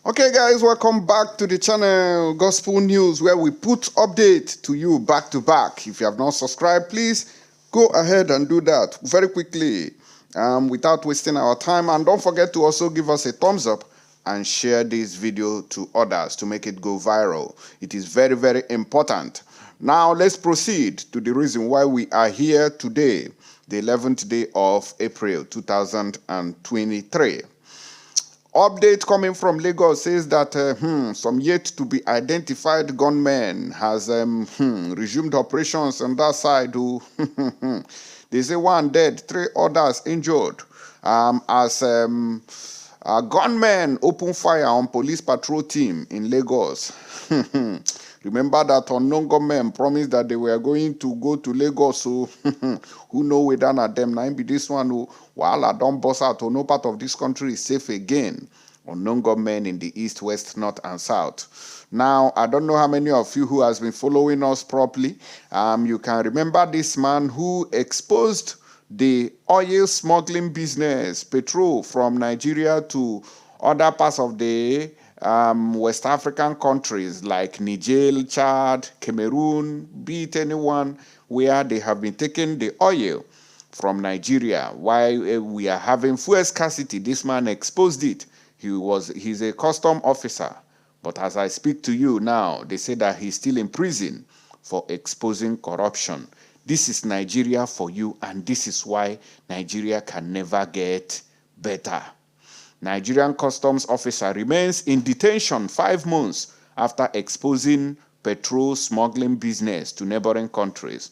Okay guys, welcome back to the channel Gospel News, where we put update to you back to back. If you have not subscribed, please go ahead and do that very quickly without wasting our time. And don't forget to also give us a thumbs up and share this video to others to make it go viral. It is very, very important. Now let's proceed to the reason why we are here today, the 11th day of April 2023. Update coming from Lagos says that some yet to be identified gunmen has resumed operations on that side. They say one dead, 3 others injured as gunmen open fire on police patrol team in Lagos. Remember that unknown gunmen promised that they were going to go to Lagos, so who know whether not them now be this one who while I don't boss out or no part of this country is safe again. Unknown gunmen in the east, west, north, and south. Now, I don't know how many of you who has been following us properly. You can remember this man who exposed the oil smuggling business, petrol from Nigeria to other parts of the West African countries like Niger, Chad, Cameroon, be it anyone where they have been taking the oil from Nigeria. While we are having fuel scarcity, this man exposed it. He's a custom officer, but as I speak to you now, they say that he's still in prison for exposing corruption. This is Nigeria for you, and this is why Nigeria can never get better. Nigerian customs officer remains in detention 5 months after exposing petrol smuggling business to neighboring countries.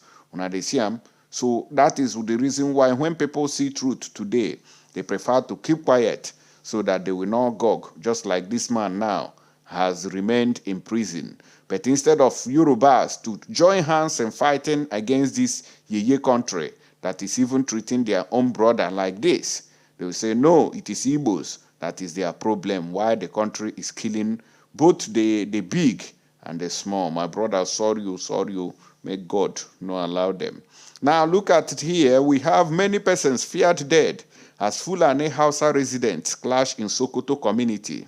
So that is the reason why when people see truth today, they prefer to keep quiet so that they will not gog, just like this man now has remained in prison. But instead of Yorubas to join hands in fighting against this yeye country that is even treating their own brother like this, they will say, no, it is Igbos that is their problem, why the country is killing both the big and the small. My brother, sorry you, may God not allow them. Now look at it here. We have many persons feared dead as Fulani Hausa residents clash in Sokoto community.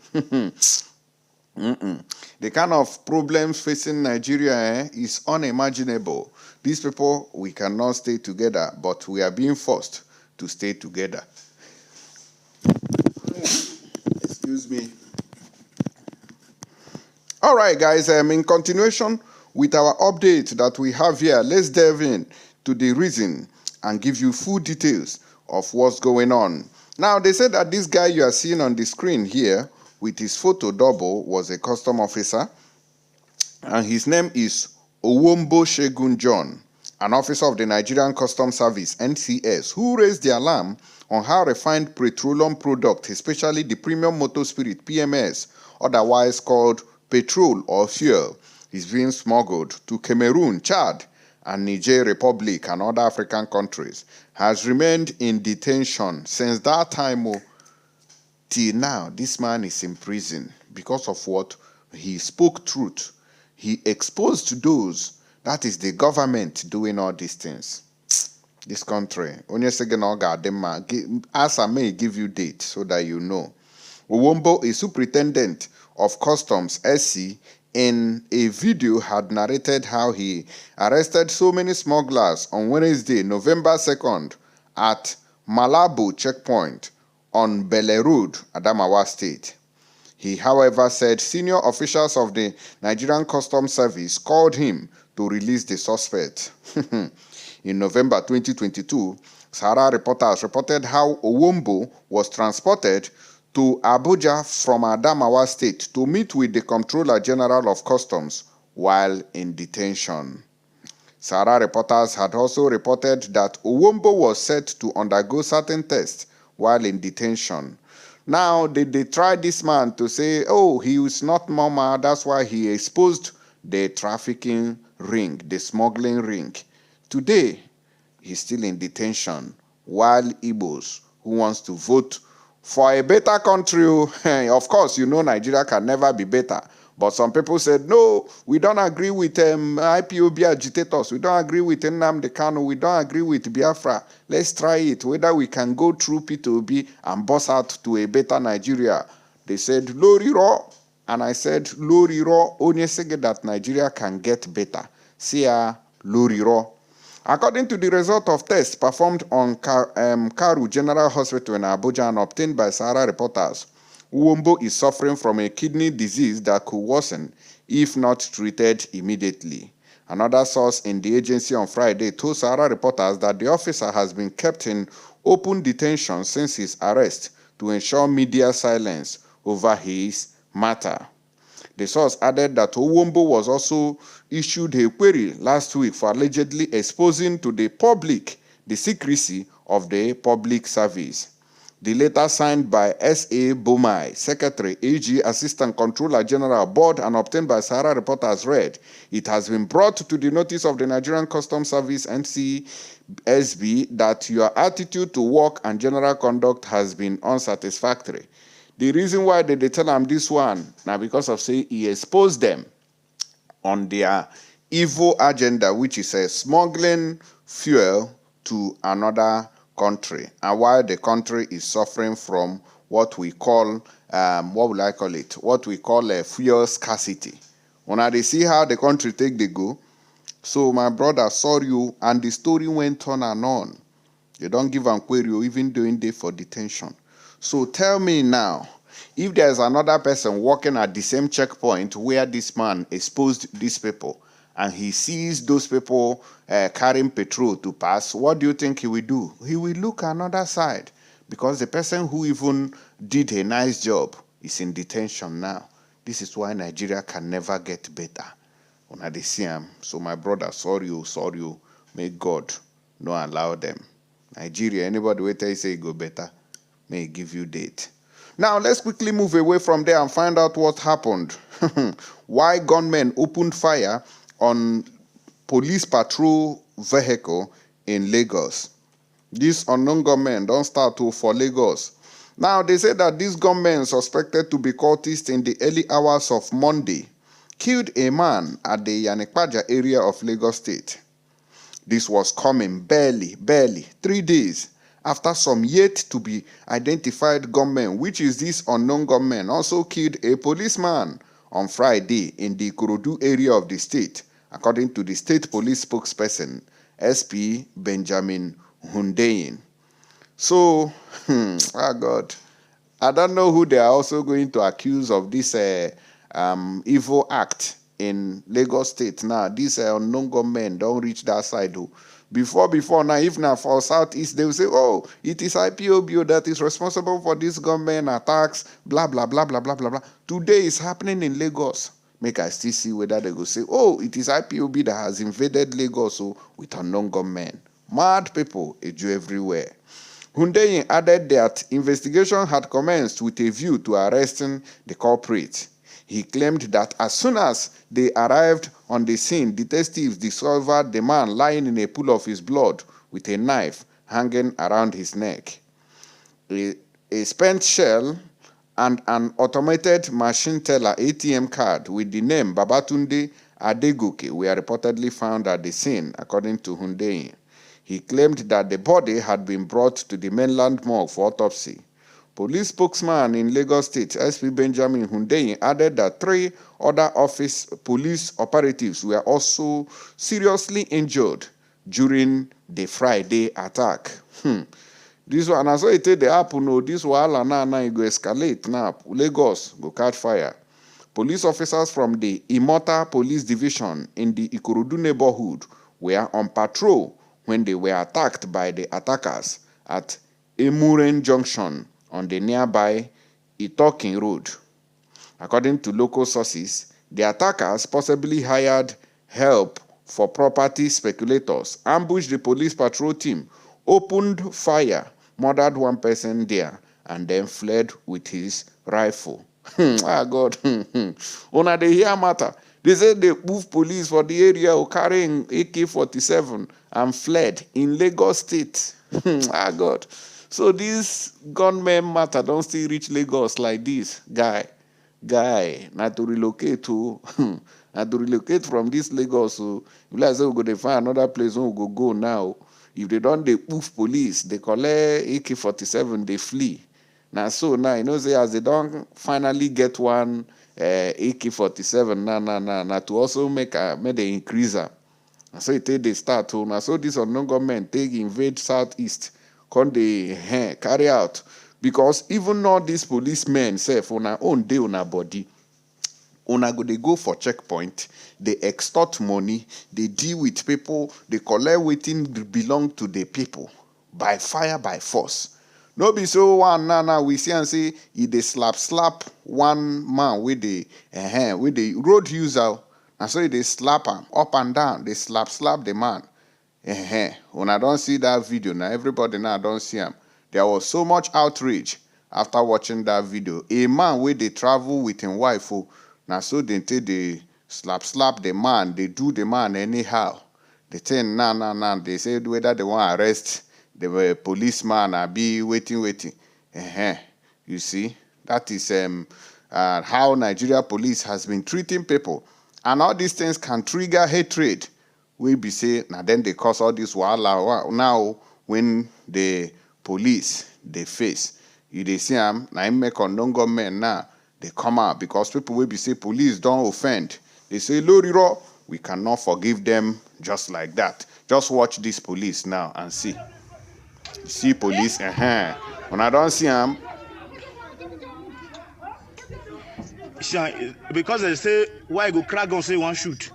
The kind of problems facing Nigeria is unimaginable. These people, we cannot stay together, but we are being forced to stay together. Excuse me. All right, guys, in continuation with our update that we have here, let's delve in to the reason and give you full details of what's going on. Now, they said that this guy you are seeing on the screen here with his photo double was a custom officer, and his name is Owombo Shegun John, an officer of the Nigerian Customs Service, NCS, who raised the alarm on how refined petroleum product, especially the premium motor spirit, PMS, otherwise called petrol or fuel, is being smuggled to Cameroon, Chad, and Niger Republic and other African countries, has remained in detention since that time till now. This man is in prison because of what? He spoke truth. He exposed those, that is the government doing all these things. This country, as I may give you date so that you know. Owombo, a superintendent of customs, SC, in a video had narrated how he arrested so many smugglers on Wednesday, November 2nd at Malabo checkpoint on Bele Road, Adamawa State. He, however, said senior officials of the Nigerian Customs Service called him to release the suspect. In November 2022, Sahara reporters reported how Owombo was transported to Abuja from Adamawa State to meet with the Comptroller General of Customs while in detention. Sahara reporters had also reported that Owombo was set to undergo certain tests while in detention. Now, they tried this man to say, oh, he was not normal, that's why he exposed the trafficking ring, the smuggling ring. Today, he's still in detention, while Igbos who wants to vote for a better country, of course, you know Nigeria can never be better. But some people said, no, we don't agree with IPOB agitators. We don't agree with Nnamdi Kanu. We don't agree with Biafra. Let's try it, whether we can go through P2B and bust out to a better Nigeria. They said, Lori Raw. And I said, Lori Raw, onye sege that Nigeria can get better. See Lori Raw. According to the result of tests performed on Karu General Hospital in Abuja and obtained by Sahara reporters, Uwombo is suffering from a kidney disease that could worsen if not treated immediately. Another source in the agency on Friday told Sahara reporters that the officer has been kept in open detention since his arrest to ensure media silence over his matter. The source added that Uwombo was also issued a query last week for allegedly exposing to the public the secrecy of the public service. The letter signed by S.A. Bomai, Secretary, AG, Assistant Controller General, Board, and obtained by Sahara reporters read, it has been brought to the notice of the Nigerian Customs Service, NCSB, that your attitude to work and general conduct has been unsatisfactory. The reason why they tell them this one, now because of say he exposed them on their evil agenda, which is smuggling fuel to another country, and while the country is suffering from what we call, what we call a fuel scarcity. When they see how the country take the go, so my brother saw you, and the story went on and on. You don't give an query even doing day for detention. So tell me now, if there's another person working at the same checkpoint where this man exposed these people, and he sees those people carrying petrol to pass, what do you think he will do? He will look another side, because the person who even did a nice job is in detention now. This is why Nigeria can never get better. When they see him, so my brother, sorry you, may God not allow them. Nigeria, anybody wait till you say go better, may give you date. Now, let's quickly move away from there and find out what happened. Why gunmen opened fire on police patrol vehicle in Lagos. These unknown gunmen don't start for Lagos. Now, they say that these gunmen, suspected to be cultists in the early hours of Monday, killed a man at the Yanekpaja area of Lagos State. This was coming barely 3 days after some yet to be identified gunmen, which is this unknown gunmen, also killed a policeman on Friday in the Ikorodu area of the state, according to the state police spokesperson, SP Benjamin Hundeyin. So, God, I don't know who they are also going to accuse of this evil act in Lagos State. Now, these unknown gunmen don't reach that side, though. Before now, if now for Southeast, they will say, oh, it is IPOBO that is responsible for these gunmen attacks, blah, blah, blah, blah, blah, blah, blah. Today is happening in Lagos. Make I still see whether they go say, oh, it is IPOB that has invaded Lagos with unknown gunmen. Mad people, eju everywhere. Hundeyin added that investigation had commenced with a view to arresting the culprit. He claimed that as soon as they arrived on the scene, detectives discovered the man lying in a pool of his blood with a knife hanging around his neck. A spent shell and an automated machine teller ATM card with the name Babatunde Adegoke were reportedly found at the scene, according to Hundeyin. He claimed that the body had been brought to the mainland morgue for autopsy. Police spokesman in Lagos State, SP Benjamin Hundeyin, added that 3 other police operatives were also seriously injured during the Friday attack. This one, as I tell the happen, this wahala now go escalate now. Lagos go catch fire. Police officers from the Imota Police Division in the Ikorodu neighborhood were on patrol when they were attacked by the attackers at Emuren Junction on the nearby Itokin Road. According to local sources, the attackers possibly hired help for property speculators, ambushed the police patrol team, opened fire, murdered one person there, and then fled with his rifle. God. Una they hear matter. They said they moved police for the area carrying AK-47 and fled in Lagos State. God. So this gunmen matter don't still reach Lagos like this. Guy, not to relocate to, not to relocate from this Lagos. So if like say we go to find another place where we go now. If they don't, they move police, they collect AK-47, they flee. Now, so now, you know, say as they don't finally get one AK-47, now to also make the increaser. And so it take the start to now. So this unknown government take invade southeast, come they carry out. Because even all these policemen say for their own day on our body, they go for checkpoint, they extort money, they deal with people, they collect wetin belong to the people by fire, by force. No be so one now we see and say he dey slap one man with the road user, and so they slap him up and down, they slap the man. When I don't see that video now, everybody now don't see him. There was so much outrage after watching that video. A man where they travel with his wife, now so they take the slap the man, they do the man anyhow. They tell nah. They say whether they want to arrest the policeman or be waiting. You see, that is how Nigeria police has been treating people. And all these things can trigger hatred. We be say, now then they cause all this wahala. Now when the police they face, you they see them, now make unknown government now, they come out because people will be say police don't offend. They say, Loriro, we cannot forgive them just like that. Just watch this police now and see. See police, When I don't see them, because they say, why go crack gun say one shoot?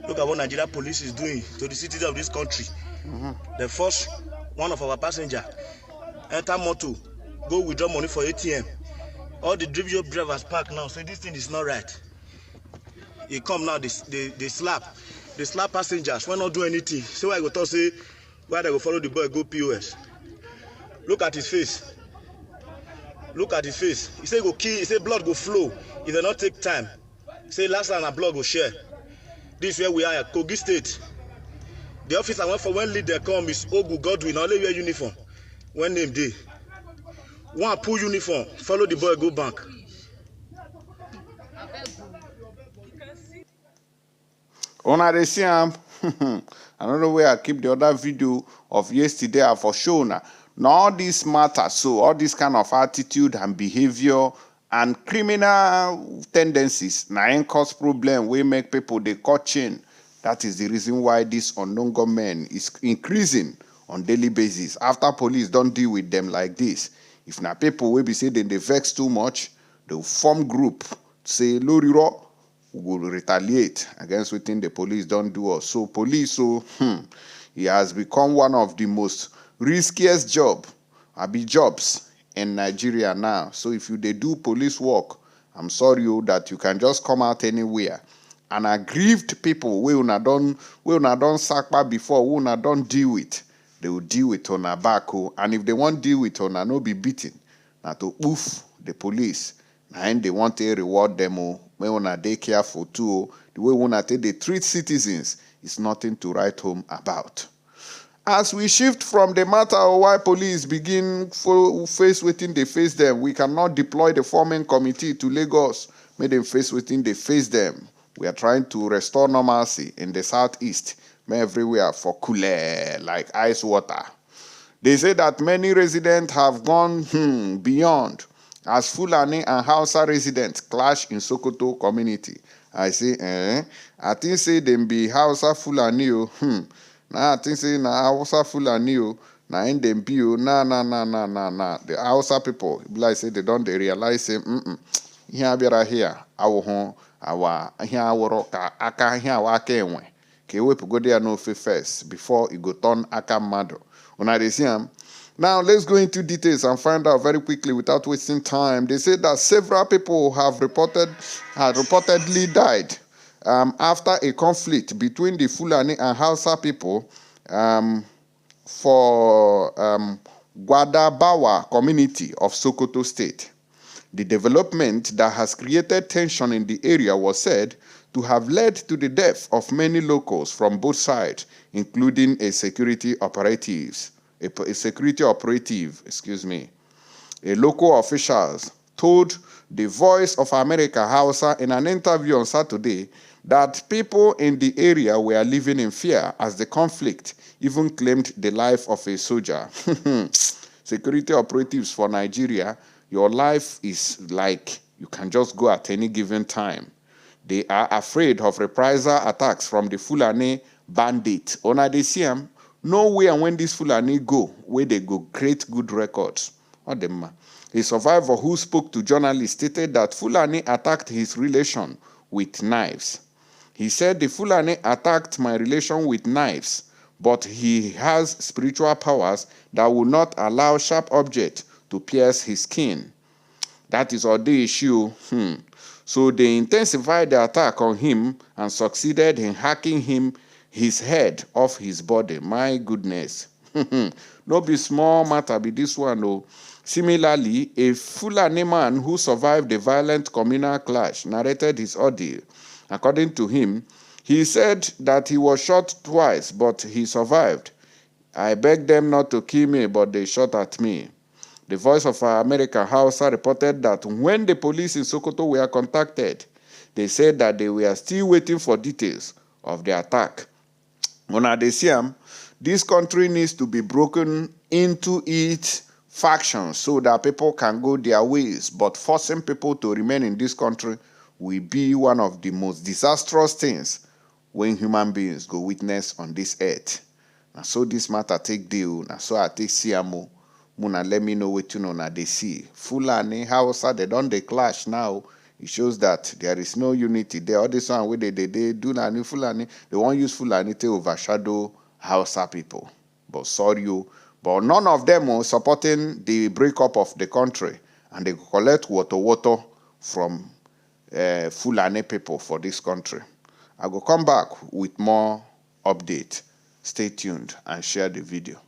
Look at what Nigeria police is doing to the citizens of this country. The first one of our passenger enter motor, go withdraw money for ATM. All the drivers park now, say this thing is not right. He come now, they slap passengers, why not do anything? So I go talk say, why they go follow the boy go POS? Look at his face. Look at his face. He say go kill, he say blood go flow. If they not take time, say last time a blood go share. This is where we are at Kogi State. The officer went for when lead they come is Ogu Godwin, only wear uniform. When name day. One pull uniform, follow the boy, go back. Una they see I don't know where I keep the other video of yesterday I for sure now. Now all this matter, so all this kind of attitude and behavior and criminal tendencies now cause problem we make people they cut chain. That is the reason why this unknown government is increasing on daily basis. After police don't deal with them like this, if now people will be saying they vex too much, they'll form group, say Loriro, we will retaliate against what the police don't do us. So police, he has become one of the most riskiest jobs in Nigeria now. So if they do police work, I'm sorry that you can just come out anywhere. And aggrieved people we una don't sack back before, we una don't deal with. They will deal with on a back, and if they want deal with on a no be beaten. Now to oof the police, and they want to reward them, when una they careful too. The way una they treat citizens is nothing to write home about. As we shift from the matter of why police begin face within they face them, we cannot deploy the forming committee to Lagos. Make them face within they face them. We are trying to restore normalcy in the southeast, everywhere for cooler, like ice water. They say that many residents have gone beyond, as Fulani and Hausa residents clash in Sokoto community. I say, I think say them be Hausa Fulani, Nah, I think say na Hausa Fulani, na in them be nah. The Hausa people, like say they don't they realize say, here be right here, our here ka aka here aka enwe. Ke we go there no first before it go turn aka mado. Una dey see am. Now let's go into details and find out very quickly without wasting time. They say that several people had reportedly died after a conflict between the Fulani and Hausa people for Gwadabawa community of Sokoto State. The development that has created tension in the area was said to have led to the death of many locals from both sides, including a security operative. A local officials told the Voice of America Hausa in an interview on Saturday that people in the area were living in fear as the conflict even claimed the life of a soldier. Security operatives for Nigeria, your life is like you can just go at any given time. They are afraid of reprisal attacks from the Fulani bandit. Ona they see them, nowhere when these Fulani go, where they go create good records. A survivor who spoke to journalists stated that Fulani attacked his relation with knives. He said the Fulani attacked my relation with knives, but he has spiritual powers that will not allow sharp objects to pierce his skin. That is all the issue. So they intensified the attack on him and succeeded in hacking his head off his body. My goodness. No be small matter be this one though. Similarly, a Fulani man who survived a violent communal clash narrated his ordeal. According to him, he said that he was shot twice, but he survived. I begged them not to kill me, but they shot at me. The Voice of America Hausa reported that when the police in Sokoto were contacted, they said that they were still waiting for details of the attack. This country needs to be broken into its factions so that people can go their ways, but forcing people to remain in this country will be one of the most disastrous things when human beings go witness on this earth. Now, so this matter take deal. Now, so I take CMO. Muna let me know what you know now they see. Fulani, Hausa, they don't they clash now. It shows that there is no unity there. All this one where they do na new Fulani, they won't use Fulani to overshadow Hausa people. But sorry you. But none of them are supporting the breakup of the country. And they collect water from Fulani people for this country. I will come back with more update. Stay tuned and share the video.